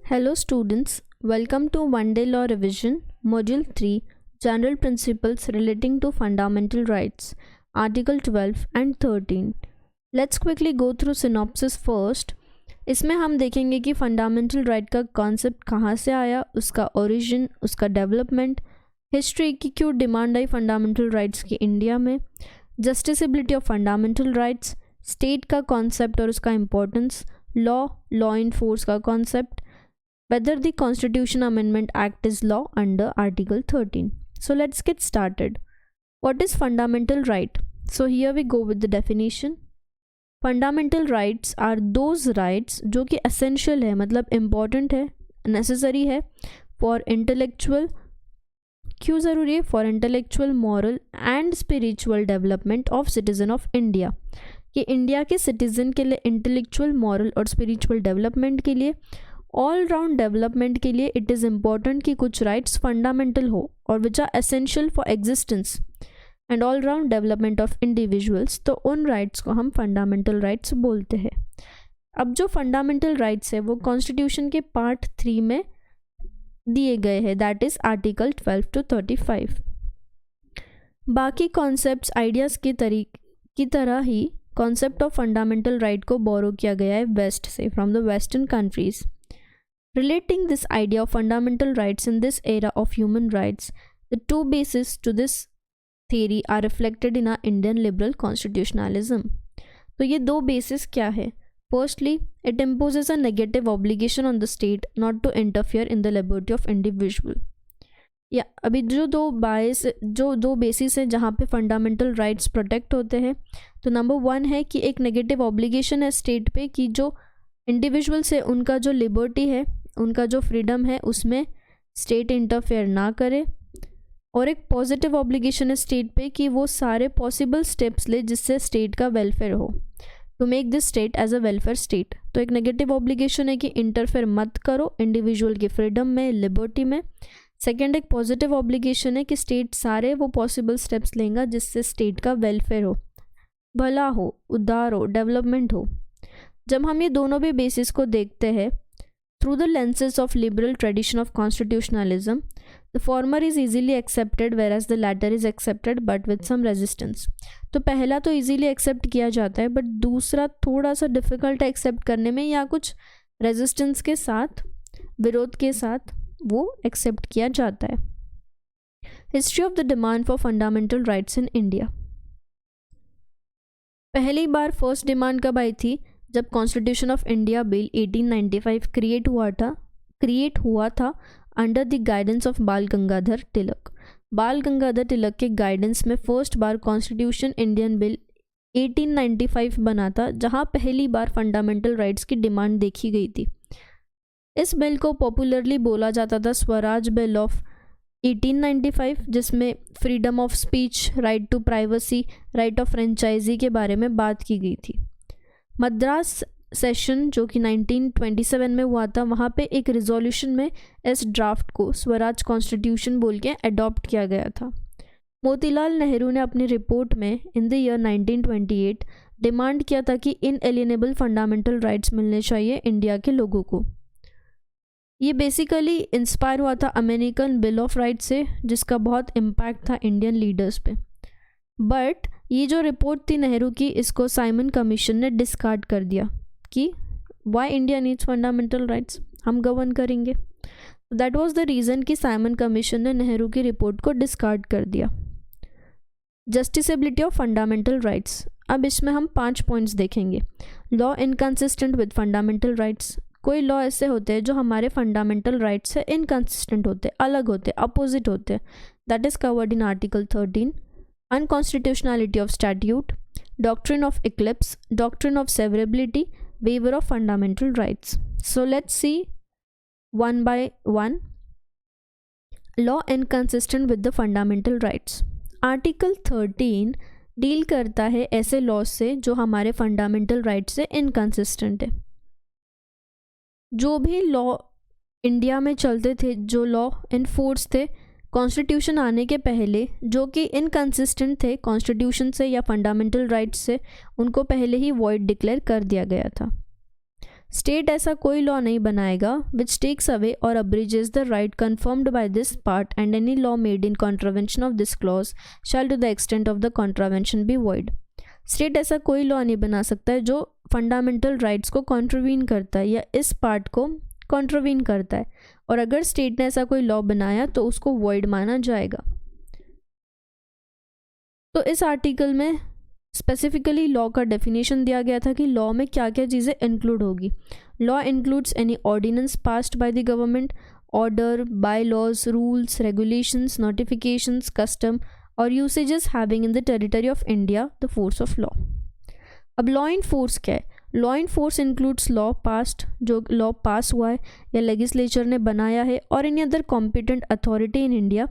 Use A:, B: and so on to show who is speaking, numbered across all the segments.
A: Hello students, welcome to One Day Law Revision, Module 3, General Principles Relating to Fundamental Rights, Article 12 and 13. Let's quickly go through synopsis first. इसमें हम देखेंगे कि fundamental right का concept कहाँ से आया, उसका ओरिजिन, उसका डेवलपमेंट, हिस्ट्री की क्यों डिमांड आई फंडामेंटल राइट्स की इंडिया में, जस्टिसेबिलिटी ऑफ फंडामेंटल राइट्स, स्टेट का कॉन्सेप्ट और उसका इम्पोर्टेंस, लॉ इन फोर्स का concept, whether the Constitution Amendment Act is law under Article 13. So let's get started. What is fundamental right? So here we go with the definition. Fundamental rights are those rights जो कि essential है, मतलब important है, necessary है for intellectual, क्यों ज़रूरी है? For intellectual, moral and spiritual development of citizen of India. कि इंडिया के सिटीजन के लिए इंटेलेक्चुअल, मॉरल और स्पिरिचुअल डेवलपमेंट के लिए, ऑल राउंड डेवलपमेंट के लिए इट इज़ इम्पॉर्टेंट कि कुछ राइट्स फंडामेंटल हो और which are essential for existence and all round development of individuals, तो उन राइट्स को हम फंडामेंटल राइट्स बोलते हैं. अब जो फंडामेंटल राइट्स है वो कॉन्स्टिट्यूशन के पार्ट 3 में दिए गए हैं, दैट इज़ आर्टिकल 12 to 35. बाकी कॉन्सेप्ट्स आइडियाज़ की तरह ही कॉन्सेप्ट ऑफ फंडामेंटल राइट को बोरो किया गया है वेस्ट से, from the western countries. Relating this idea of fundamental rights in this era of human rights, the two bases to this theory are reflected in our Indian liberal constitutionalism. तो ये दो bases क्या है? Firstly, it imposes a negative obligation on the state not to interfere in the liberty of individual. या अभी जो दो basis है जहाँ पे फंडामेंटल राइट्स प्रोटेक्ट होते हैं, तो नंबर 1 है कि एक नेगेटिव ऑब्लिगेशन है स्टेट पे कि जो इंडिविजुअल से उनका जो लिबर्टी है, उनका जो फ्रीडम है, उसमें स्टेट इंटरफेयर ना करे, और एक पॉजिटिव ऑब्लिगेशन है स्टेट पे कि वो सारे पॉसिबल स्टेप्स ले जिससे स्टेट का वेलफेयर हो, to make this state as a welfare state. तो एक नेगेटिव ऑब्लिगेशन है कि इंटरफेयर मत करो इंडिविजुअल की फ्रीडम में, लिबर्टी में. सेकेंड, एक पॉजिटिव ऑब्लिगेशन है कि स्टेट सारे वो पॉसिबल स्टेप्स लेगा जिससे स्टेट का वेलफेयर हो, भला हो, उद्धार हो, डेवलपमेंट हो. जब हम ये दोनों भी बेसिस को देखते हैं through the lenses of liberal tradition of constitutionalism, the former is easily accepted whereas the latter is accepted but with some resistance. तो पहला तो ईजीली एक्सेप्ट किया जाता है, बट दूसरा थोड़ा सा डिफिकल्ट है एक्सेप्ट करने में, या कुछ रेजिस्टेंस के साथ, विरोध के साथ वो एक्सेप्ट किया जाता है. History of the demand for fundamental rights in India. पहली बार फर्स्ट डिमांड कब आई थी? जब constitution of India bill 1895 create हुआ था अंडर द गाइडेंस ऑफ बाल गंगाधर तिलक. बाल गंगाधर तिलक के गाइडेंस में फर्स्ट बार कॉन्स्टिट्यूशन इंडियन बिल 1895 बना था, जहां पहली बार फंडामेंटल राइट्स की डिमांड देखी गई थी. इस बिल को पॉपुलरली बोला जाता था स्वराज बिल ऑफ 1895, जिसमें freedom of speech, right to privacy, right of franchise के बारे में बात की गई थी. मद्रास सेशन जो कि 1927 में हुआ था, वहाँ पे एक रिजोल्यूशन में इस ड्राफ्ट को स्वराज कॉन्स्टिट्यूशन बोल के अडॉप्ट किया गया था. मोतीलाल नेहरू ने अपनी रिपोर्ट में इन द ईयर 1928 डिमांड किया था कि इनएलिएनेबल फंडामेंटल राइट्स मिलने चाहिए इंडिया के लोगों को. ये बेसिकली इंस्पायर हुआ था अमेरिकन बिल ऑफ राइट्स से, जिसका बहुत इम्पैक्ट था इंडियन लीडर्स पे. बट ये जो रिपोर्ट थी नेहरू की, इसको साइमन कमीशन ने डिस्कार्ड कर दिया कि why India needs fundamental rights, हम गवर्न करेंगे. दैट वाज द रीज़न कि साइमन कमीशन ने नेहरू की रिपोर्ट को डिस्कार्ड कर दिया. जस्टिसेबिलिटी ऑफ फंडामेंटल राइट्स. अब इसमें हम 5 पॉइंट्स देखेंगे. Law inconsistent with fundamental rights. कोई लॉ ऐसे होते हैं जो हमारे फंडामेंटल राइट्स से इनकन्सिस्टेंट होते, अलग होते, अपोजिट होते. That is covered in article 13. Unconstitutionality of statute, doctrine of eclipse, doctrine of severability, waiver of fundamental rights. So let's see one by one. Law inconsistent with the fundamental rights. Article 13 deal करता है ऐसे law से जो हमारे fundamental rights से inconsistent है. जो भी लॉ इंडिया में चलते थे, जो लॉ इन फोर्स थे कॉन्स्टिट्यूशन आने के पहले, जो कि इनकन्सिस्टेंट थे कॉन्स्टिट्यूशन से या फंडामेंटल राइट्स से, उनको पहले ही वॉइड डिक्लेयर कर दिया गया था. स्टेट ऐसा कोई लॉ नहीं बनाएगा विच takes away or abridges the right conferred by this part and any law made in contravention of this clause shall to the extent of the contravention be void. State ऐसा कोई law नहीं बना सकता है जो fundamental rights को कॉन्ट्रवीन करता है या इस पार्ट को कॉन्ट्रवीन करता है, और अगर स्टेट ने ऐसा कोई लॉ बनाया तो उसको वॉइड माना जाएगा। तो इस आर्टिकल में स्पेसिफिकली लॉ का डेफिनेशन दिया गया था कि लॉ में क्या क्या चीज़ें इंक्लूड होगी। Law includes any ordinance passed by the government, order, bye laws, rules, regulations, notifications, custom or usages having in the territory of India the force of law. अब लॉ इन फोर्स क्या है? Law in force includes law passed, जो law pass हुआ है या legislature ने बनाया है, और any other competent authority in India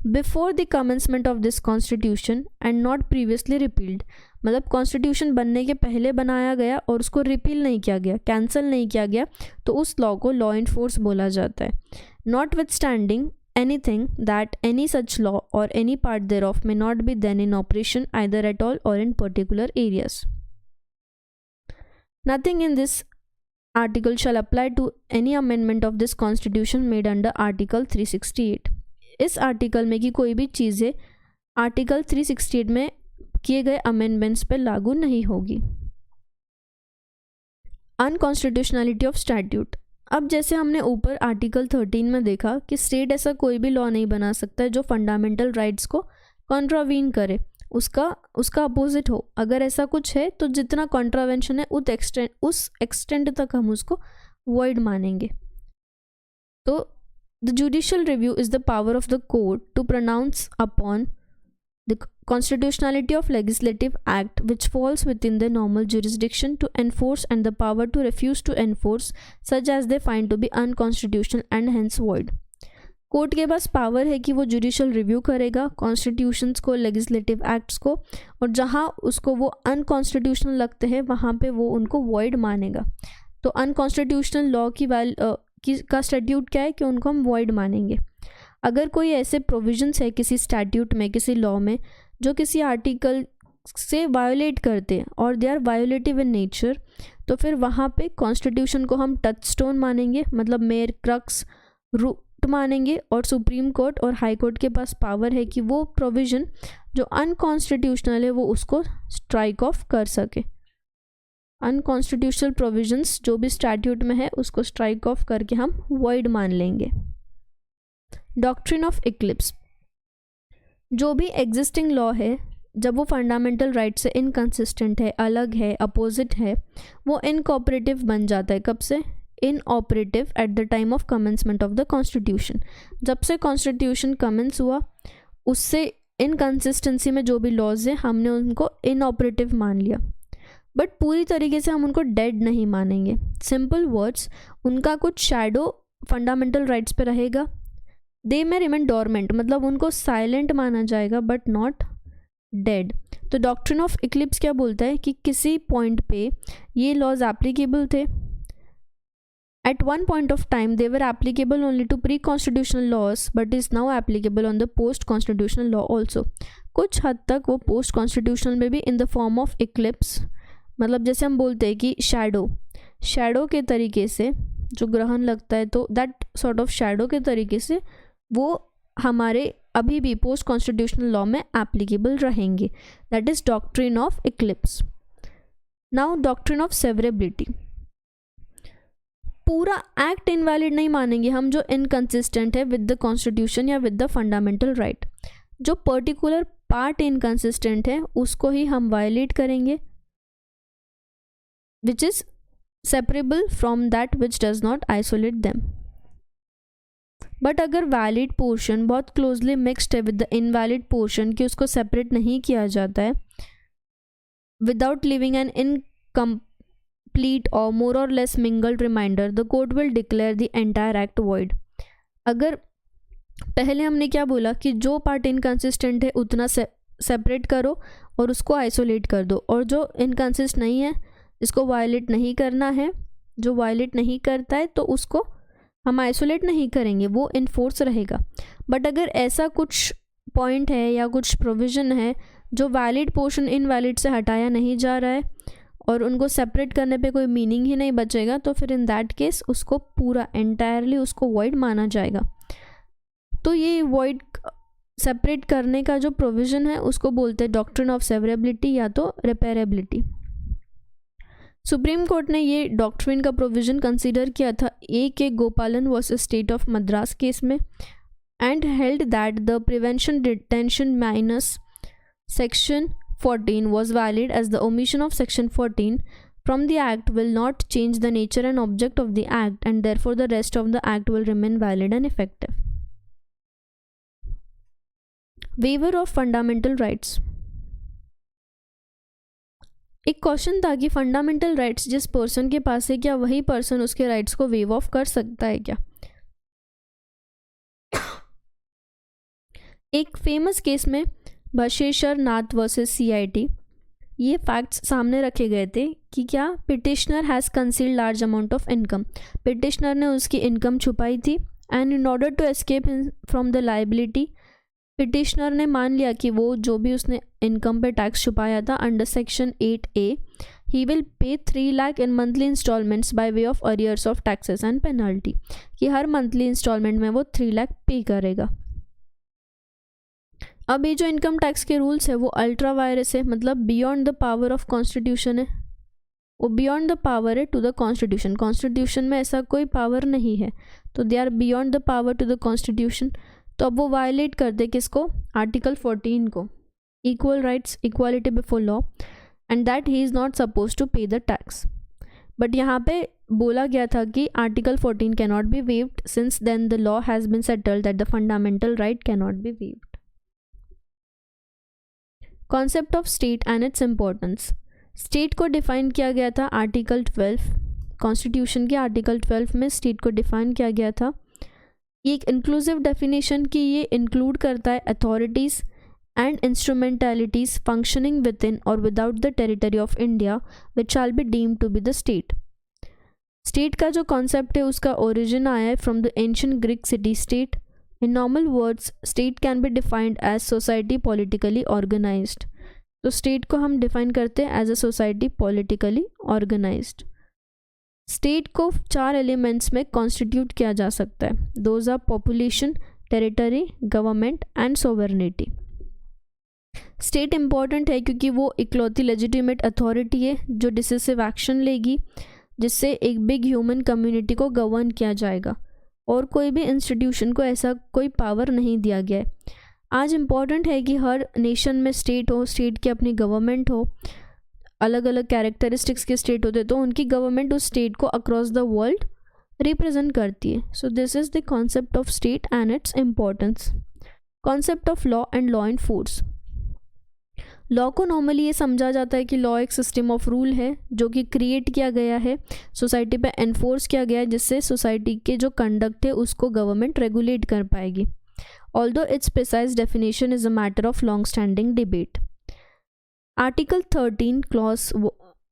A: before the commencement of this constitution and not previously repealed. मतलब कॉन्स्टिट्यूशन बनने के पहले बनाया गया और उसको रिपील नहीं किया गया, कैंसिल नहीं किया गया, तो उस लॉ को लॉ इन फोर्स बोला जाता है। Not with standing anything that any such law or any part thereof may not be then in operation either at all or in particular areas. Nothing in this article shall apply to any amendment of this constitution made under article 368. इस article में की कोई भी चीज़ें article 368 में किए गए amendments पर लागू नहीं होगी। अनकॉन्स्टिट्यूशनलिटी ऑफ स्टैट्यूट। अब जैसे हमने ऊपर आर्टिकल 13 में देखा कि स्टेट ऐसा कोई भी लॉ नहीं बना सकता है जो फंडामेंटल राइट्स को कॉन्ट्रावीन करे, उसका अपोजिट हो। अगर ऐसा कुछ है तो जितना कॉन्ट्रावेंशन है उस एक्सटेंट तक हम उसको वॉइड मानेंगे। तो the judicial review is the power of the court to pronounce upon the constitutionality of legislative act which falls within the normal jurisdiction to enforce and the power to refuse to enforce such as they find to be unconstitutional and hence void. Court के पास power है कि वो judicial review करेगा constitutions को, legislative acts को, और जहाँ उसको वो अनकॉन्स्टिट्यूशनल लगते हैं वहाँ पे वो उनको वॉइड मानेगा। तो अनकॉन्स्टिट्यूशनल लॉ का स्टैट्यूट क्या है कि उनको हम वॉइड मानेंगे। अगर कोई ऐसे प्रोविजंस है किसी स्टैट्यूट में, किसी लॉ में, जो किसी आर्टिकल से वायोलेट करते हैं और दे आर वायोलेटिव इन नेचर, तो फिर वहाँ पे कॉन्स्टिट्यूशन को हम टच स्टोन मानेंगे, मतलब मेयर क्रक्स रूट मानेंगे, और सुप्रीम कोर्ट और हाई कोर्ट के पास पावर है कि वो प्रोविज़न जो अनकॉन्स्टिट्यूशनल है वो उसको स्ट्राइक ऑफ कर सके। अनकॉन्स्टिट्यूशनल प्रोविजंस जो भी स्टैट्यूट में है उसको स्ट्राइक ऑफ करके हम वॉइड मान लेंगे। Doctrine of Eclipse. जो भी एग्जिस्टिंग लॉ है जब वो फंडामेंटल राइट से इनकंसिस्टेंट है, अलग है, अपोजिट है, वो इनकोऑपरेटिव बन जाता है। कब से? Inoperative at the time of commencement of the constitution. जब से कॉन्स्टिट्यूशन कमेंस हुआ उससे इनकंसिस्टेंसी में जो भी लॉज हैं हमने उनको इनऑपरेटिव मान लिया, बट पूरी तरीके से हम उनको डेड नहीं मानेंगे। सिंपल वर्ड्स, उनका कुछ शैडो फंडामेंटल राइट्स पे रहेगा। दे में रिमेन डोरमेंट, मतलब उनको साइलेंट माना जाएगा बट नॉट डेड। तो डॉक्ट्रिन ऑफ इक्लिप्स क्या बोलता है कि किसी पॉइंट पे ये लॉज एप्लीकेबल थे। At one point of time they were applicable only to pre constitutional laws but is now applicable on the post constitutional law also. कुछ हद तक वो पोस्ट कॉन्स्टिट्यूशनल में भी in the form of eclipse, मतलब जैसे हम बोलते हैं कि शैडो के तरीके से जो ग्रहण लगता है, तो दैट सॉर्ट ऑफ शैडो के तरीके से वो हमारे अभी भी पोस्ट कॉन्स्टिट्यूशनल लॉ में एप्लीकेबल रहेंगे। That is doctrine of Eclipse. Now doctrine of severability. पूरा एक्ट इनवैलिड नहीं मानेंगे हम जो इनकंसिस्टेंट है विद द कॉन्स्टिट्यूशन या विद द फंडामेंटल राइट। जो पर्टिकुलर पार्ट इनकंसिस्टेंट है उसको ही हम वायलेट करेंगे, which is separable from that which does not isolate them. But अगर वैलिड पोर्शन बहुत क्लोजली मिक्सड है विद द इनवैलिड पोर्शन कि उसको सेपरेट नहीं किया जाता है, विदाउट लिविंग एन इनकम्प्लीट और मोर और less mingled remainder, the court will declare the entire act void. अगर पहले हमने क्या बोला कि जो पार्ट इनकंसिस्टेंट है उतना सेपरेट करो और उसको आइसोलेट कर दो, और जो इनकंसिस्ट नहीं है इसको वायलेट नहीं करना है, जो वायलेट नहीं करता है तो उसको हम आइसोलेट नहीं करेंगे, वो इन्फोर्स रहेगा। बट अगर ऐसा कुछ पॉइंट है या कुछ प्रोविज़न है जो वैलिड पोर्शन इनवैलिड से हटाया नहीं जा रहा है और उनको सेपरेट करने पे कोई मीनिंग ही नहीं बचेगा, तो फिर इन दैट केस उसको पूरा एंटायरली उसको वॉइड माना जाएगा। तो ये वॉइड सेपरेट करने का जो प्रोविज़न है उसको बोलते हैं डॉक्ट्रिन ऑफ सेवरेबिलिटी या तो रिपेरेबिलिटी। सुप्रीम कोर्ट ने ये डॉक्ट्रिन का प्रोविज़न कंसीडर किया था A K Gopalan versus state of Madras case में, and held that the prevention detention minus section 14 was valid as the omission of section 14 from the act will not change the nature and object of the act, and therefore the rest of the act will remain valid and effective. Waiver of fundamental rights. एक question था कि fundamental rights जिस person के पास है क्या वही person उसके rights को वेव ऑफ कर सकता है क्या। एक फेमस केस में बशेश्वर नाथ वर्सेस CIT ये फैक्ट्स सामने रखे गए थे कि क्या petitioner has concealed large amount of income, petitioner ने उसकी इनकम छुपाई थी, and in order to escape from the liability petitioner ने मान लिया कि वो जो भी उसने इनकम पे टैक्स छुपाया था under section 8A he will pay 3 lakh in monthly instalments by way of arrears of taxes and penalty, कि हर मंथली इंस्टॉलमेंट में वो 3 लाख पे करेगा। अब ये जो इनकम टैक्स के रूल्स है वो अल्ट्रा वायरस है, मतलब beyond the power of constitution है, वो बियॉन्ड द पावर है टू द कॉन्स्टिट्यूशन, कॉन्स्टिट्यूशन में ऐसा कोई पावर नहीं है, तो they are beyond the power to the constitution. तो अब वो वायलेट कर दे किसको, आर्टिकल 14 को, equal rights equality before law, and that he is not suppose to pay the tax. But यहाँ पे बोला गया था कि article 14 can not be waived, since then the law has been settled that the fundamental right can not be waived. Concept of state and its importance. State को define किया गया था आर्टिकल 12, कॉन्स्टिट्यूशन के आर्टिकल 12 में state को define किया गया था। ये एक इंक्लूसिव डेफिनेशन की ये इंक्लूड करता है authorities and instrumentalities functioning within or without the territory of India which shall be deemed to be the state. State का जो कॉन्सेप्ट है उसका ओरिजिन आया है from the ancient Greek city state. In normal words, state can be defined as society politically organized. तो state को हम define करते हैं as a society politically organized. State को 4 elements में constitute किया जा सकता है. Those are population, territory, government and sovereignty. State important है क्योंकि वो इकलौती legitimate authority है जो decisive action लेगी जिससे एक big human community को govern किया जाएगा, और कोई भी इंस्टीट्यूशन को ऐसा कोई पावर नहीं दिया गया है। आज इम्पॉर्टेंट है कि हर नेशन में स्टेट हो, स्टेट की अपनी गवर्नमेंट हो, अलग अलग कैरेक्टरिस्टिक्स के स्टेट होते तो उनकी गवर्नमेंट उस स्टेट को अक्रॉस द वर्ल्ड रिप्रेजेंट करती है। So this is the concept of state and its importance. Concept of law and law in force. Law को नॉर्मली ये समझा जाता है कि लॉ एक सिस्टम ऑफ रूल है जो कि क्रिएट किया गया है, सोसाइटी पे एनफोर्स किया गया है, जिससे सोसाइटी के जो कंडक्ट है उसको गवर्नमेंट रेगुलेट कर पाएगी। Although its precise definition is a matter of long standing debate. Article 13 clause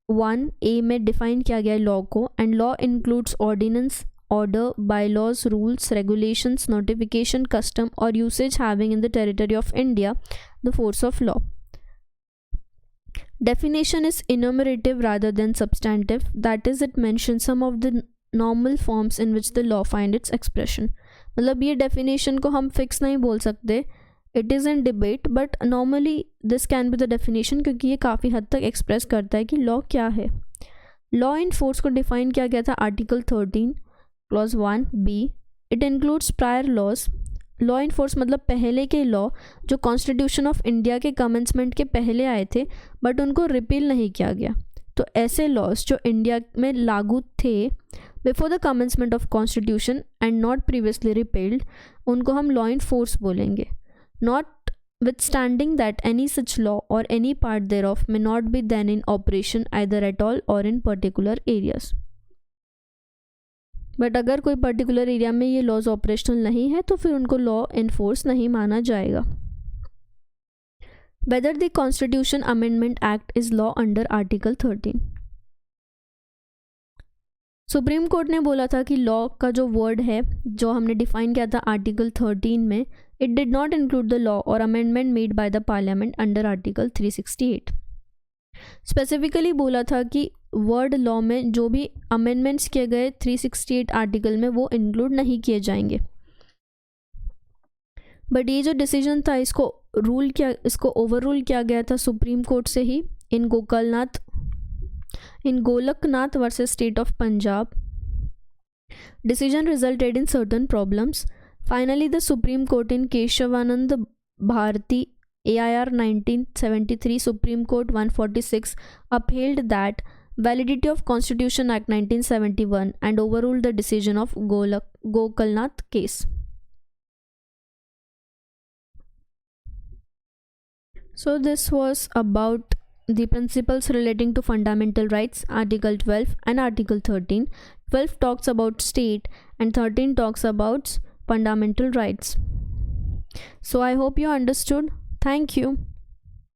A: 1A में डिफाइन किया गया है लॉ को, and law includes ordinance, order, bylaws, rules, regulations, notification, custom or usage having in the territory of India the force of law. Definition is enumerative rather than substantive, that is it mentions some of the normal forms in which the law find its expression. मतलब ये definition को हम fix नहीं बोल सकते, it is in debate but normally this can be the definition क्योंकि ये काफ़ी हद तक express करता है कि law क्या है। Law in force को define किया गया था article 13 clause 1B. It includes prior laws. Law in force मतलब पहले के लॉ जो कॉन्स्टिट्यूशन ऑफ इंडिया के कमेंसमेंट के पहले आए थे बट उनको रिपील नहीं किया गया, तो ऐसे लॉज जो इंडिया में लागू थे before the commencement of constitution and not previously repealed, उनको हम लॉ इन फोर्स बोलेंगे। Notwithstanding that any such law or any part thereof may not be then in operation either at all or in particular areas. But अगर कोई particular area में ये laws operational नहीं है तो फिर उनको लॉ इन्फोर्स नहीं माना जाएगा। Whether the constitution amendment act is law under article 13। Supreme court ने बोला था कि लॉ का जो वर्ड है जो हमने डिफाइन किया था आर्टिकल 13 में, it did not include the law or amendment made by the parliament under article 368। Specifically बोला था कि वर्ड लॉ में जो भी अमेंडमेंट्स किए गए 368 आर्टिकल में वो इंक्लूड नहीं किए जाएंगे। बट ये जो डिसीजन था इसको ओवर रूल किया गया था सुप्रीम कोर्ट से ही in Golaknath versus state of Punjab. Decision resulted in certain problems. Finally, the Supreme Court in Keshavanand Bharati AIR 1973 Supreme Court 146 upheld that validity of Constitution Act 1971 and overruled the decision of Gokalnath case. So this was about the principles relating to fundamental rights, Article 12 and Article 13. 12 talks about state and 13 talks about fundamental rights. So I hope you understood. Thank you.